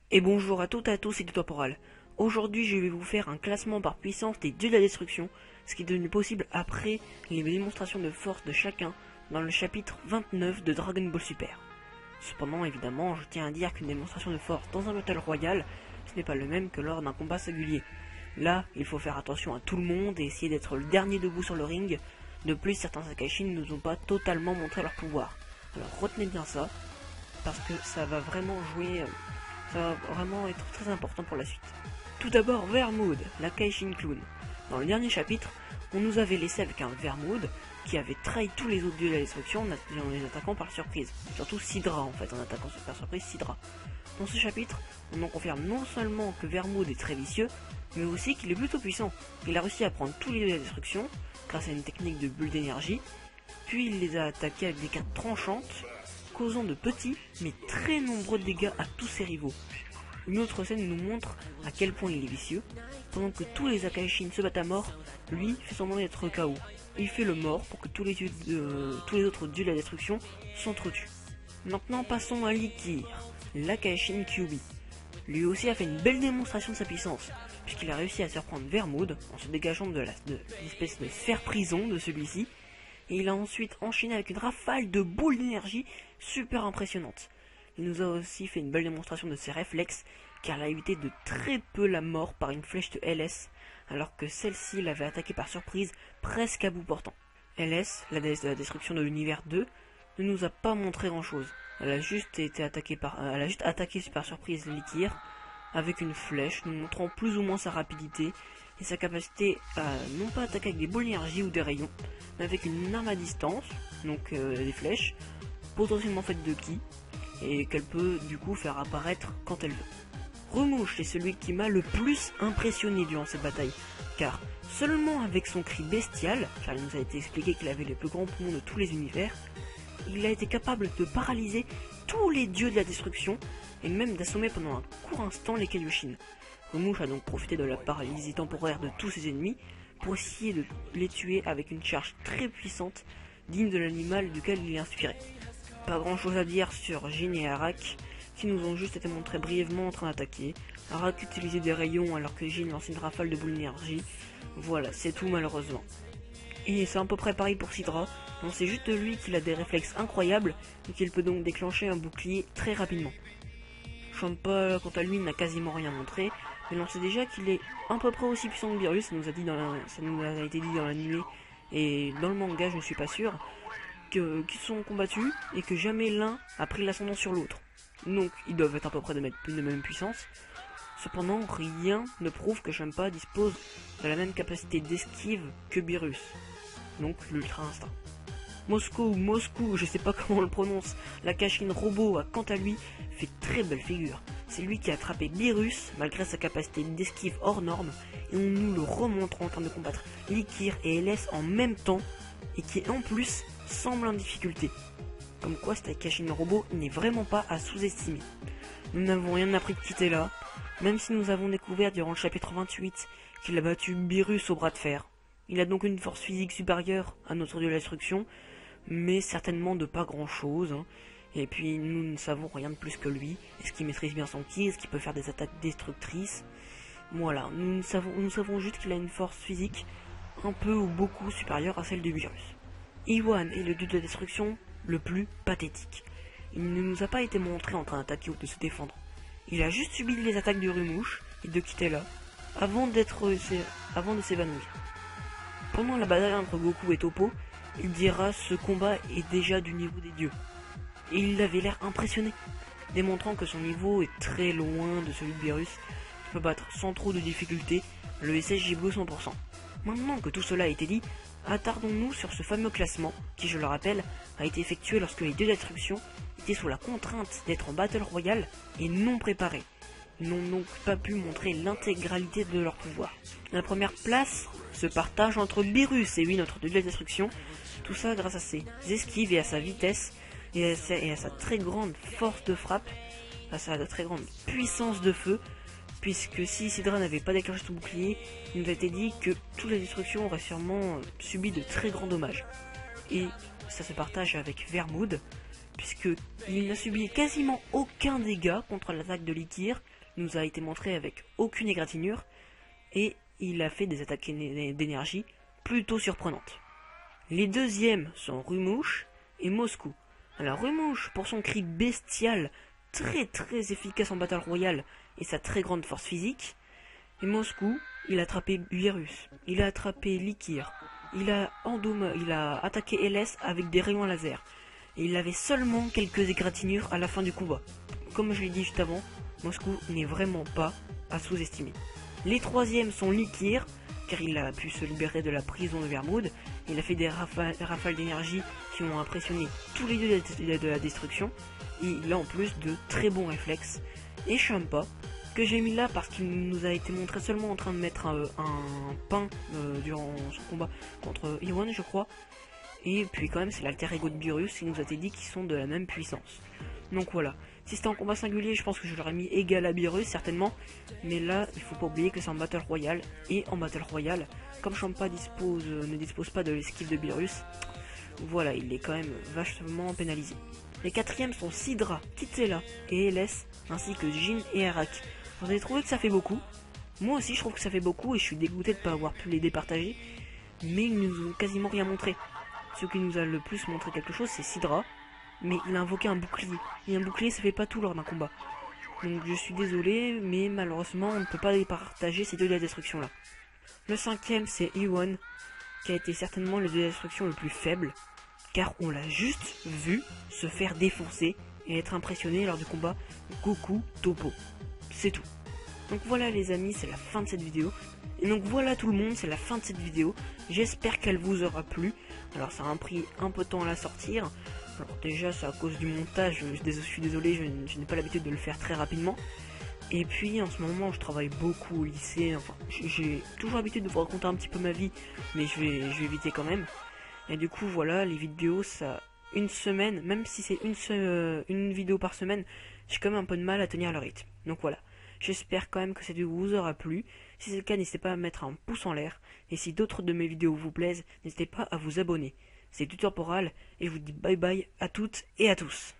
Et bonjour à toutes et à tous, c'est Tutoporal. Aujourd'hui, je vais vous faire un classement par puissance des dieux de la destruction, ce qui est devenu possible après les démonstrations de force de chacun dans le chapitre 29 de Dragon Ball Super. Cependant, évidemment, je tiens à dire qu'une démonstration de force dans un Battle Royale, ce n'est pas le même que lors d'un combat singulier. Là, il faut faire attention à tout le monde et essayer d'être le dernier debout sur le ring. De plus, certains Sakashin ne nous ont pas totalement montré leur pouvoir. Alors retenez bien ça, parce que ça va vraiment être très important pour la suite. Tout d'abord, Vermood, la Kaishin Clown. Dans le dernier chapitre, on nous avait laissé avec un Vermood qui avait trahi tous les autres dieux de la destruction en les attaquant par surprise. Surtout Sidra en fait, en attaquant par surprise Sidra. Dans ce chapitre, on en confirme non seulement que Vermood est très vicieux, mais aussi qu'il est plutôt puissant. Il a réussi à prendre tous les dieux de la destruction grâce à une technique de bulle d'énergie, puis il les a attaqués avec des cartes tranchantes, causant de petits mais très nombreux dégâts à tous ses rivaux. Une autre scène nous montre à quel point il est vicieux. Pendant que tous les Akaishin se battent à mort, lui fait semblant d'être KO. Il fait le mort pour que tous les autres dieux de la destruction s'entretuent. Maintenant passons à Likir, l'Akaishin Kyuubi. Lui aussi a fait une belle démonstration de sa puissance, puisqu'il a réussi à surprendre Vermood en se dégageant de l'espèce de sphère prison de celui-ci, et il a ensuite enchaîné avec une rafale de boules d'énergie super impressionnante. Il nous a aussi fait une belle démonstration de ses réflexes, car il a évité de très peu la mort par une flèche de LS, alors que celle-ci l'avait attaqué par surprise presque à bout portant. LS, la déesse de la destruction de l'univers 2, ne nous a pas montré grand chose. Elle a juste attaqué par surprise Likir avec une flèche, nous montrant plus ou moins sa rapidité et sa capacité à non pas attaquer avec des boules d'énergie ou des rayons, mais avec une arme à distance, donc des flèches, potentiellement faites de ki, et qu'elle peut du coup faire apparaître quand elle veut. Remouche est celui qui m'a le plus impressionné durant cette bataille, car seulement avec son cri bestial, car il nous a été expliqué qu'il avait les plus grands poumons de tous les univers, il a été capable de paralyser tous les dieux de la destruction, et même d'assommer pendant un court instant les Kaioshin. Remouche a donc profité de la paralysie temporaire de tous ses ennemis pour essayer de les tuer avec une charge très puissante, digne de l'animal duquel il est inspiré. Pas grand chose à dire sur Jin et Arak, qui nous ont juste été montrés brièvement en train d'attaquer. Arak utilisait des rayons alors que Jin lançait une rafale de boules d'énergie. Voilà, c'est tout malheureusement. Et c'est à peu près pareil pour Sidra, on sait juste de lui qu'il a des réflexes incroyables et qu'il peut donc déclencher un bouclier très rapidement. Champa, quant à lui, n'a quasiment rien montré, mais on sait déjà qu'il est à peu près aussi puissant que Beerus, ça nous a été dit dans l'anime, et dans le manga je ne suis pas sûr, qu'ils sont combattus et que jamais l'un a pris l'ascendant sur l'autre. Donc ils doivent être à peu près de même puissance. Cependant, rien ne prouve que Champa dispose de la même capacité d'esquive que Beerus, donc l'ultra instinct. Moscou, je sais pas comment on le prononce, la Kashin Robot a quant à lui fait très belle figure. C'est lui qui a attrapé Beerus malgré sa capacité d'esquive hors norme, et on nous le remontre en train de combattre Likir et LS en même temps, et qui en plus semble en difficulté. Comme quoi cette Kashin Robot n'est vraiment pas à sous-estimer. Nous n'avons rien appris de Kitela, même si nous avons découvert durant le chapitre 28 qu'il a battu Beerus au bras de fer. Il a donc une force physique supérieure à notre dieu de la destruction, mais certainement de pas grand chose, hein. Et puis nous ne savons rien de plus que lui. Est-ce qu'il maîtrise bien son ki? Est-ce qu'il peut faire des attaques destructrices? Voilà, nous savons juste qu'il a une force physique un peu ou beaucoup supérieure à celle de Beerus. Iwan est le dieu de la destruction le plus pathétique. Il ne nous a pas été montré en train d'attaquer ou de se défendre. Il a juste subi les attaques de Remouche et de Kitela avant de s'évanouir. Pendant la bataille entre Goku et Toppo, il dira ce combat est déjà du niveau des dieux. Et il avait l'air impressionné, démontrant que son niveau est très loin de celui de Beerus, qui peut battre sans trop de difficulté le SSJ Blue 100%. Maintenant que tout cela a été dit, attardons-nous sur ce fameux classement, qui je le rappelle, a été effectué lorsque les dieux de la destruction étaient sous la contrainte d'être en Battle Royale et non préparés. Ils n'ont donc pas pu montrer l'intégralité de leur pouvoir. La première place se partage entre Beerus et lui, notre dieu de la destruction, tout ça grâce à ses esquives et à sa vitesse, et à sa très grande force de frappe, à sa très grande puissance de feu, puisque si Sidra n'avait pas déclenché son bouclier, il nous a été dit que toute la destruction aurait sûrement subi de très grands dommages. Et ça se partage avec Vermood, puisqu'il n'a subi quasiment aucun dégât contre l'attaque de Likir, nous a été montré avec aucune égratignure, et il a fait des attaques d'énergie plutôt surprenantes. Les deuxièmes sont Rumouche et Moscou. Alors Rumouche, pour son cri bestial, très efficace en Battle Royale, et sa très grande force physique, et Moscou, il a attrapé Virus, il a attrapé Likir, il a attaqué LS avec des rayons laser, et il avait seulement quelques égratignures à la fin du combat. Comme je l'ai dit juste avant, Moscou n'est vraiment pas à sous-estimer. Les troisièmes sont Likir, car il a pu se libérer de la prison de Vermouth, il a fait des rafales d'énergie qui ont impressionné tous les dieux de la destruction, et il a en plus de très bons réflexes. Et Champa, que j'ai mis là parce qu'il nous a été montré seulement en train de mettre un pain durant son combat contre Iwan, je crois. Et puis quand même c'est l'alter ego de Beerus, il nous a été dit qu'ils sont de la même puissance. Donc voilà, si c'était en combat singulier, je pense que je l'aurais mis égal à Beerus certainement. Mais là, il faut pas oublier que c'est en Battle Royale. Et en Battle Royale, comme Champa ne dispose pas de l'esquive de Beerus, voilà, il est quand même vachement pénalisé. Les quatrièmes sont Sidra, Kitela et LS, ainsi que Jin et Arak. Vous avez trouvé que ça fait beaucoup? Moi aussi je trouve que ça fait beaucoup et je suis dégoûté de ne pas avoir pu les départager. Mais ils nous ont quasiment rien montré. Ce qui nous a le plus montré quelque chose, c'est Sidra. Mais il a invoqué un bouclier. Et un bouclier, ça fait pas tout lors d'un combat. Donc je suis désolé, mais malheureusement, on ne peut pas départager ces deux de la destruction là. Le cinquième, c'est Iwan, qui a été certainement le dieu de la destruction le plus faible, car on l'a juste vu se faire défoncer et être impressionné lors du combat Goku Topo. C'est tout. Donc voilà les amis, c'est la fin de cette vidéo. Et donc voilà tout le monde, c'est la fin de cette vidéo. J'espère qu'elle vous aura plu. Alors ça a pris un peu de temps à la sortir. Alors déjà c'est à cause du montage, je suis désolé, je n'ai pas l'habitude de le faire très rapidement. Et puis en ce moment je travaille beaucoup au lycée, enfin j'ai toujours l'habitude de vous raconter un petit peu ma vie, mais je vais éviter quand même. Et du coup voilà, les vidéos ça, une semaine, même si c'est une vidéo par semaine, j'ai quand même un peu de mal à tenir le rythme. Donc voilà, j'espère quand même que cette vidéo vous aura plu. Si c'est le cas, n'hésitez pas à mettre un pouce en l'air. Et si d'autres de mes vidéos vous plaisent, n'hésitez pas à vous abonner. C'est Tutorporal et je vous dis bye bye à toutes et à tous.